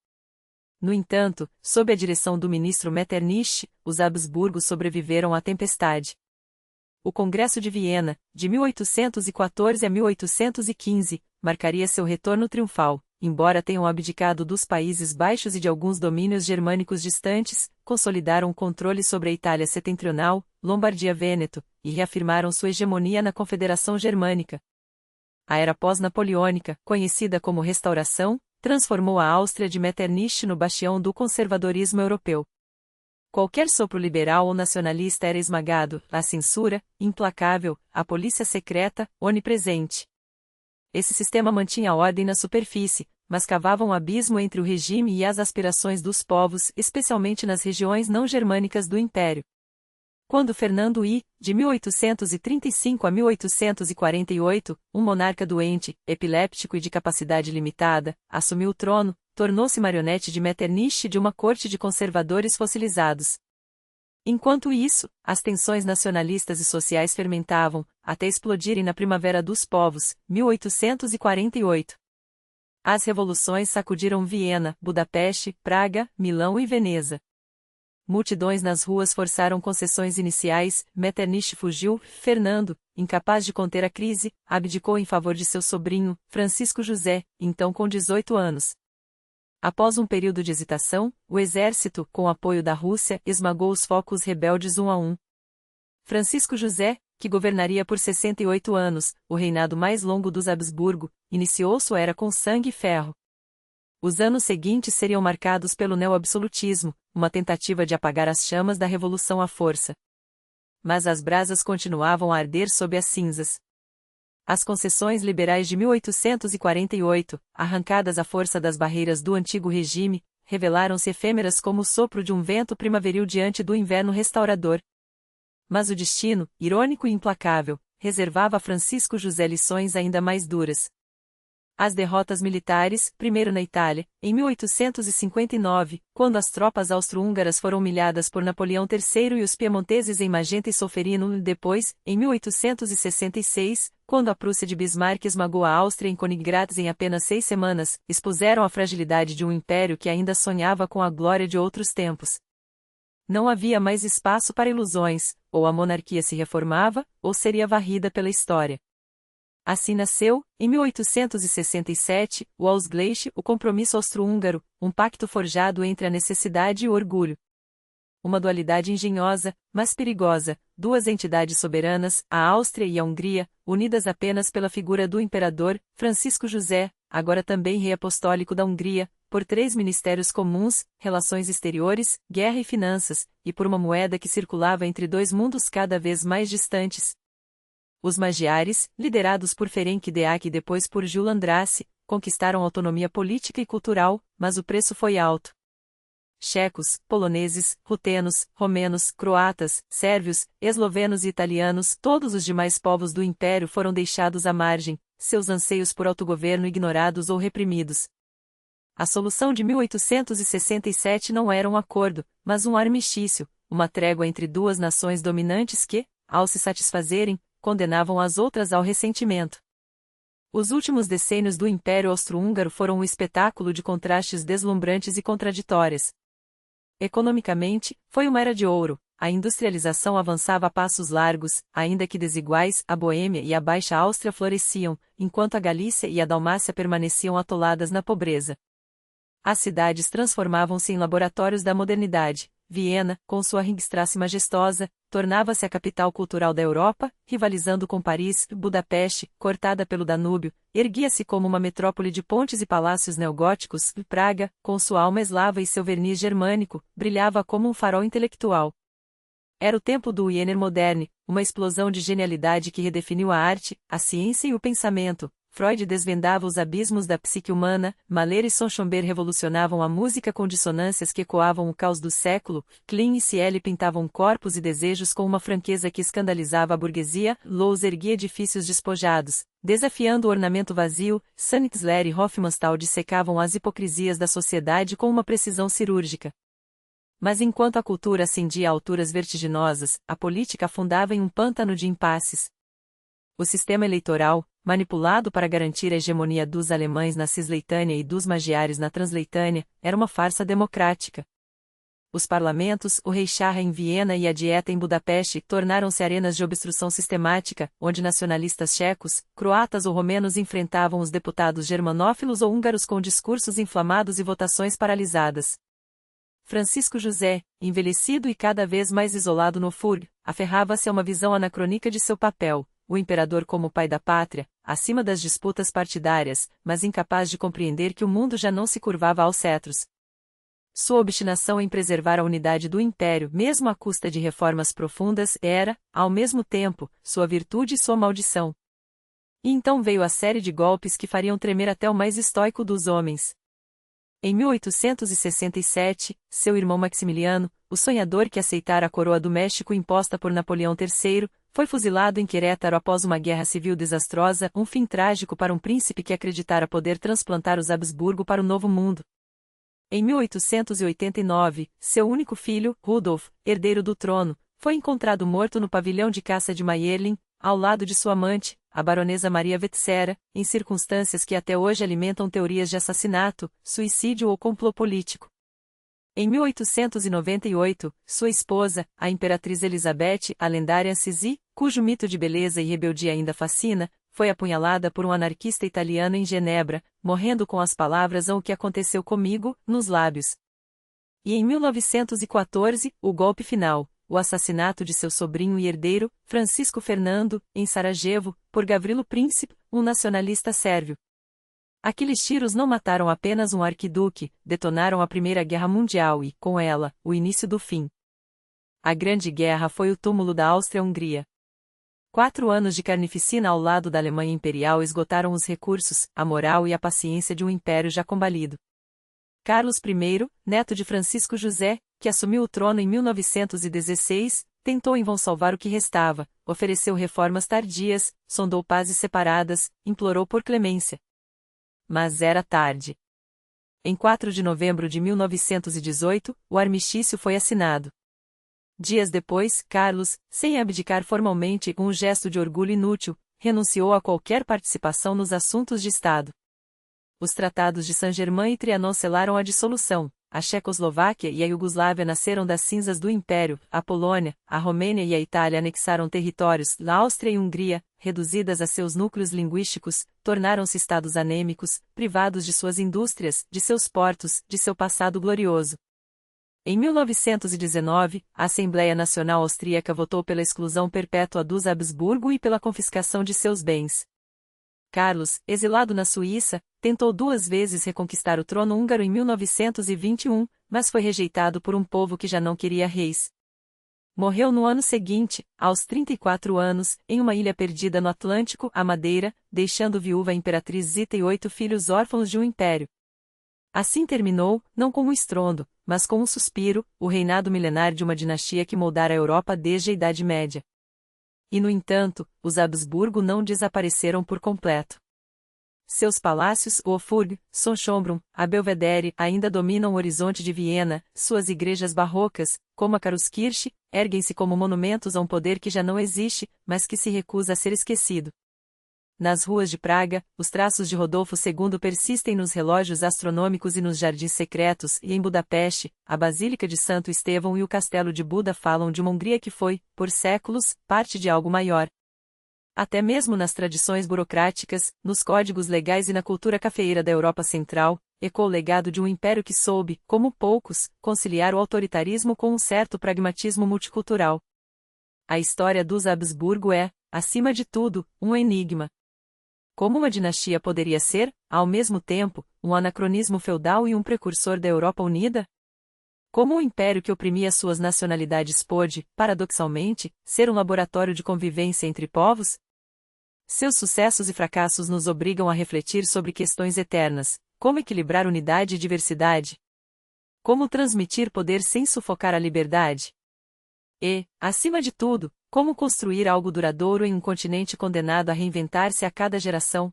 No entanto, sob a direção do ministro Metternich, os Habsburgos sobreviveram à tempestade. O Congresso de Viena, de 1814 a 1815, marcaria seu retorno triunfal, embora tenham abdicado dos Países Baixos e de alguns domínios germânicos distantes, consolidaram o controle sobre a Itália setentrional, Lombardia-Vêneto, e reafirmaram sua hegemonia na Confederação Germânica. A era pós-napoleônica, conhecida como Restauração, transformou a Áustria de Metternich no bastião do conservadorismo europeu. Qualquer sopro liberal ou nacionalista era esmagado, a censura, implacável, a polícia secreta, onipresente. Esse sistema mantinha a ordem na superfície, mas cavava um abismo entre o regime e as aspirações dos povos, especialmente nas regiões não germânicas do Império. Quando Fernando I, de 1835 a 1848, um monarca doente, epiléptico e de capacidade limitada, assumiu o trono, tornou-se marionete de Metternich e de uma corte de conservadores fossilizados. Enquanto isso, as tensões nacionalistas e sociais fermentavam, até explodirem na Primavera dos Povos, 1848. As revoluções sacudiram Viena, Budapeste, Praga, Milão e Veneza. Multidões nas ruas forçaram concessões iniciais, Metternich fugiu, Fernando, incapaz de conter a crise, abdicou em favor de seu sobrinho, Francisco José, então com 18 anos. Após um período de hesitação, o exército, com apoio da Rússia, esmagou os focos rebeldes um a um. Francisco José, que governaria por 68 anos, o reinado mais longo dos Habsburgo, iniciou sua era com sangue e ferro. Os anos seguintes seriam marcados pelo neoabsolutismo, uma tentativa de apagar as chamas da revolução à força. Mas as brasas continuavam a arder sob as cinzas. As concessões liberais de 1848, arrancadas à força das barreiras do antigo regime, revelaram-se efêmeras como o sopro de um vento primaveril diante do inverno restaurador. Mas o destino, irônico e implacável, reservava a Francisco José lições ainda mais duras. As derrotas militares, primeiro na Itália, em 1859, quando as tropas austro-húngaras foram humilhadas por Napoleão III e os piemonteses em Magenta e Solferino, depois, em 1866, quando a Prússia de Bismarck esmagou a Áustria em Königgrätz em apenas 6 semanas, expuseram a fragilidade de um império que ainda sonhava com a glória de outros tempos. Não havia mais espaço para ilusões, ou a monarquia se reformava, ou seria varrida pela história. Assim nasceu, em 1867, o Ausgleich, o Compromisso Austro-Húngaro, um pacto forjado entre a necessidade e o orgulho. Uma dualidade engenhosa, mas perigosa, duas entidades soberanas, a Áustria e a Hungria, unidas apenas pela figura do imperador, Francisco José, agora também rei apostólico da Hungria, por três ministérios comuns, relações exteriores, guerra e finanças, e por uma moeda que circulava entre dois mundos cada vez mais distantes. Os Magyares, liderados por Ferenc Deák e depois por Gyula Andrássy, conquistaram autonomia política e cultural, mas o preço foi alto. Checos, poloneses, rutenos, romenos, croatas, sérvios, eslovenos e italianos, todos os demais povos do império foram deixados à margem, seus anseios por autogoverno ignorados ou reprimidos. A solução de 1867 não era um acordo, mas um armistício, uma trégua entre duas nações dominantes que, ao se satisfazerem, condenavam as outras ao ressentimento. Os últimos decênios do Império Austro-Húngaro foram um espetáculo de contrastes deslumbrantes e contraditórios. Economicamente, foi uma era de ouro, a industrialização avançava a passos largos, ainda que desiguais, a Boêmia e a Baixa Áustria floresciam, enquanto a Galícia e a Dalmácia permaneciam atoladas na pobreza. As cidades transformavam-se em laboratórios da modernidade. Viena, com sua Ringstrasse majestosa, tornava-se a capital cultural da Europa, rivalizando com Paris. Budapeste, cortada pelo Danúbio, erguia-se como uma metrópole de pontes e palácios neogóticos. Praga, com sua alma eslava e seu verniz germânico, brilhava como um farol intelectual. Era o tempo do Wiener Moderne, uma explosão de genialidade que redefiniu a arte, a ciência e o pensamento. Freud desvendava os abismos da psique humana, Mahler e Sonchomber revolucionavam a música com dissonâncias que ecoavam o caos do século, Klein e Cieli pintavam corpos e desejos com uma franqueza que escandalizava a burguesia, Loos erguia edifícios despojados, desafiando o ornamento vazio, Sanitzler e Hofmannsthal dissecavam as hipocrisias da sociedade com uma precisão cirúrgica. Mas enquanto a cultura ascendia a alturas vertiginosas, a política afundava em um pântano de impasses. O sistema eleitoral, manipulado para garantir a hegemonia dos alemães na Cisleitânia e dos Magyares na Transleitânia, era uma farsa democrática. Os parlamentos, o Reichsrat em Viena e a Dieta em Budapeste tornaram-se arenas de obstrução sistemática, onde nacionalistas checos, croatas ou romenos enfrentavam os deputados germanófilos ou húngaros com discursos inflamados e votações paralisadas. Francisco José, envelhecido e cada vez mais isolado no FURG, aferrava-se a uma visão anacrônica de seu papel, o imperador como pai da pátria, acima das disputas partidárias, mas incapaz de compreender que o mundo já não se curvava aos cetros. Sua obstinação em preservar a unidade do império, mesmo à custa de reformas profundas, era, ao mesmo tempo, sua virtude e sua maldição. E então veio a série de golpes que fariam tremer até o mais estoico dos homens. Em 1867, seu irmão Maximiliano, o sonhador que aceitara a coroa do México imposta por Napoleão III, foi fuzilado em Querétaro após uma guerra civil desastrosa, um fim trágico para um príncipe que acreditara poder transplantar os Habsburgo para o Novo Mundo. Em 1889, seu único filho, Rudolf, herdeiro do trono, foi encontrado morto no pavilhão de caça de Mayerling, ao lado de sua amante, a baronesa Maria Wetsera, em circunstâncias que até hoje alimentam teorias de assassinato, suicídio ou complô político. Em 1898, sua esposa, a imperatriz Elizabeth, a lendária Sisi, cujo mito de beleza e rebeldia ainda fascina, foi apunhalada por um anarquista italiano em Genebra, morrendo com as palavras "o que aconteceu comigo" nos lábios. E em 1914, o golpe final, o assassinato de seu sobrinho e herdeiro, Francisco Fernando, em Sarajevo, por Gavrilo Princip, um nacionalista sérvio. Aqueles tiros não mataram apenas um arquiduque, detonaram a Primeira Guerra Mundial e, com ela, o início do fim. A Grande Guerra foi o túmulo da Áustria-Hungria. 4 anos de carnificina ao lado da Alemanha Imperial esgotaram os recursos, a moral e a paciência de um império já combalido. Carlos I, neto de Francisco José, que assumiu o trono em 1916, tentou em vão salvar o que restava, ofereceu reformas tardias, sondou pazes separadas, implorou por clemência. Mas era tarde. Em 4 de novembro de 1918, o armistício foi assinado. Dias depois, Carlos, sem abdicar formalmente com um gesto de orgulho inútil, renunciou a qualquer participação nos assuntos de Estado. Os tratados de Saint-Germain e Trianon selaram a dissolução, a Checoslováquia e a Iugoslávia nasceram das cinzas do Império, a Polônia, a Romênia e a Itália anexaram territórios, a Áustria e Hungria, reduzidas a seus núcleos linguísticos, tornaram-se estados anêmicos, privados de suas indústrias, de seus portos, de seu passado glorioso. Em 1919, a Assembleia Nacional Austríaca votou pela exclusão perpétua dos Habsburgo e pela confiscação de seus bens. Carlos, exilado na Suíça, tentou 2 vezes reconquistar o trono húngaro em 1921, mas foi rejeitado por um povo que já não queria reis. Morreu no ano seguinte, aos 34 anos, em uma ilha perdida no Atlântico, a Madeira, deixando viúva a imperatriz Zita e 8 filhos órfãos de um império. Assim terminou, não com um estrondo, mas com um suspiro, o reinado milenar de uma dinastia que moldara a Europa desde a Idade Média. E no entanto, os Habsburgo não desapareceram por completo. Seus palácios, o Hofburg, Sonnenschönbrunn, a Belvedere, ainda dominam o horizonte de Viena, suas igrejas barrocas, como a Karlskirche, erguem-se como monumentos a um poder que já não existe, mas que se recusa a ser esquecido. Nas ruas de Praga, os traços de Rodolfo II persistem nos relógios astronômicos e nos jardins secretos, e em Budapeste, a Basílica de Santo Estevão e o Castelo de Buda falam de uma Hungria que foi, por séculos, parte de algo maior. Até mesmo nas tradições burocráticas, nos códigos legais e na cultura cafeeira da Europa Central, ecoa o legado de um império que soube, como poucos, conciliar o autoritarismo com um certo pragmatismo multicultural. A história dos Habsburgo é, acima de tudo, um enigma. Como uma dinastia poderia ser, ao mesmo tempo, um anacronismo feudal e um precursor da Europa unida? Como um império que oprimia suas nacionalidades pôde, paradoxalmente, ser um laboratório de convivência entre povos? Seus sucessos e fracassos nos obrigam a refletir sobre questões eternas: como equilibrar unidade e diversidade? Como transmitir poder sem sufocar a liberdade? E, acima de tudo, como construir algo duradouro em um continente condenado a reinventar-se a cada geração?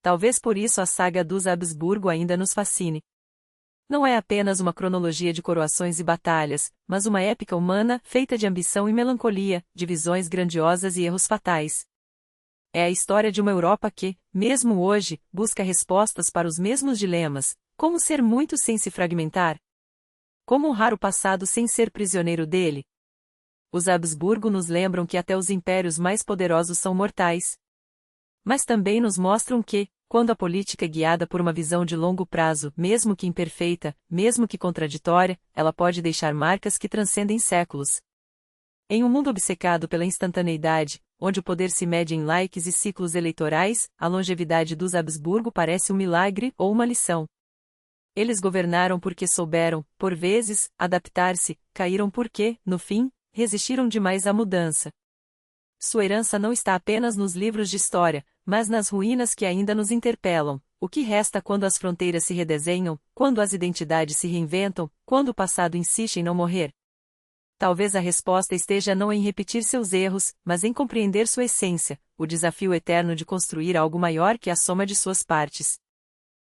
Talvez por isso a saga dos Habsburgo ainda nos fascine. Não é apenas uma cronologia de coroações e batalhas, mas uma épica humana, feita de ambição e melancolia, de visões grandiosas e erros fatais. É a história de uma Europa que, mesmo hoje, busca respostas para os mesmos dilemas: como ser muito sem se fragmentar? Como honrar o passado sem ser prisioneiro dele? Os Habsburgo nos lembram que até os impérios mais poderosos são mortais. Mas também nos mostram que, quando a política é guiada por uma visão de longo prazo, mesmo que imperfeita, mesmo que contraditória, ela pode deixar marcas que transcendem séculos. Em um mundo obcecado pela instantaneidade, onde o poder se mede em likes e ciclos eleitorais, a longevidade dos Habsburgo parece um milagre ou uma lição. Eles governaram porque souberam, por vezes, adaptar-se, caíram porque, no fim, resistiram demais à mudança. Sua herança não está apenas nos livros de história, mas nas ruínas que ainda nos interpelam. O que resta quando as fronteiras se redesenham, quando as identidades se reinventam, quando o passado insiste em não morrer? Talvez a resposta esteja não em repetir seus erros, mas em compreender sua essência, o desafio eterno de construir algo maior que a soma de suas partes.